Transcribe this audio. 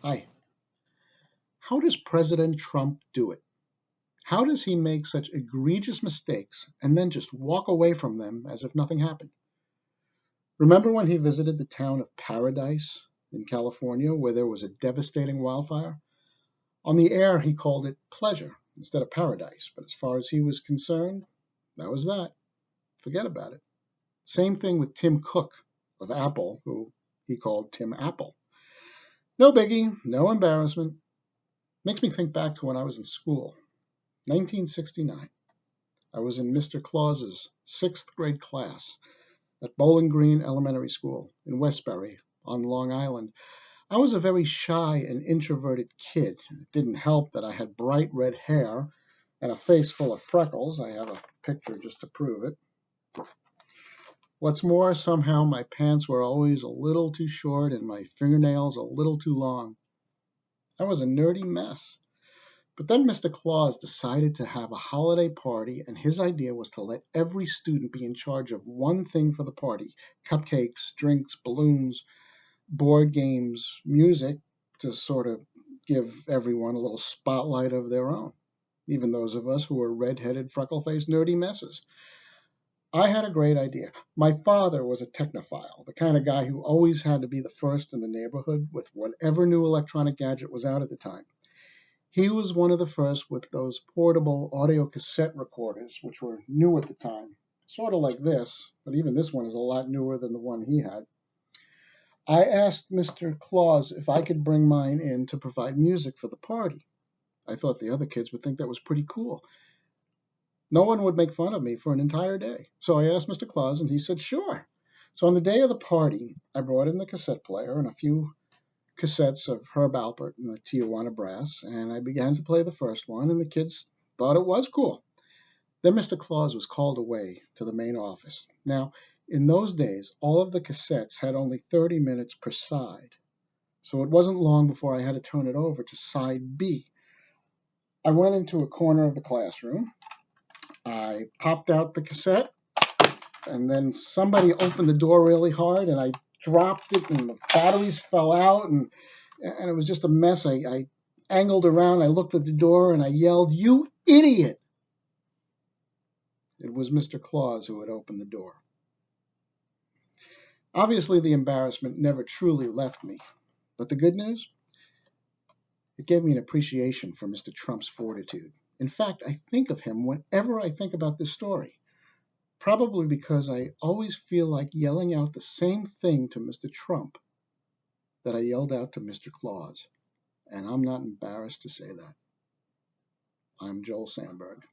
Hi. How does President Trump do it? How does he make such egregious mistakes and then just walk away from them as if nothing happened? Remember when he visited the town of Paradise in California where there was a devastating wildfire? On the air, he called it pleasure instead of paradise, but as far as he was concerned, that was that. Forget about it. Same thing with Tim Cooke of Apple, who he called Tim Apple. No biggie, no embarrassment. Makes me think back to when I was in school, 1969. I was in Mr. Klaus's sixth grade class at Bowling Green Elementary School in Westbury on Long Island. I was a very shy and introverted kid. It didn't help that I had bright red hair and a face full of freckles. I have a picture just to prove it. What's more, somehow my pants were always a little too short and my fingernails a little too long. I was a nerdy mess. But then Mr. Claus decided to have a holiday party, and his idea was to let every student be in charge of one thing for the party: cupcakes, drinks, balloons, board games, music, to sort of give everyone a little spotlight of their own, even those of us who were red-headed, freckle-faced, nerdy messes. I had a great idea. My father was a technophile, the kind of guy who always had to be the first in the neighborhood with whatever new electronic gadget was out at the time. He was one of the first with those portable audio cassette recorders, which were new at the time, sort of like this, but even this one is a lot newer than the one he had. I asked Mr. Claus if I could bring mine in to provide music for the party. I thought the other kids would think that was pretty cool. No one would make fun of me for an entire day. So I asked Mr. Claus, and he said, sure. So on the day of the party, I brought in the cassette player and a few cassettes of Herb Alpert and the Tijuana Brass, and I began to play the first one, and the kids thought it was cool. Then Mr. Claus was called away to the main office. Now, in those days, all of the cassettes had only 30 minutes per side, so it wasn't long before I had to turn it over to side B. I went into a corner of the classroom. I popped out the cassette, and then somebody opened the door really hard, and I dropped it, and the batteries fell out, and it was just a mess. I angled around, I looked at the door, and I yelled, "You idiot!" It was Mr. Claus who had opened the door. Obviously, the embarrassment never truly left me, but the good news? It gave me an appreciation for Mr. Trump's fortitude. In fact, I think of him whenever I think about this story, probably because I always feel like yelling out the same thing to Mr. Trump that I yelled out to Mr. Claus, and I'm not embarrassed to say that. I'm Joel Sandberg.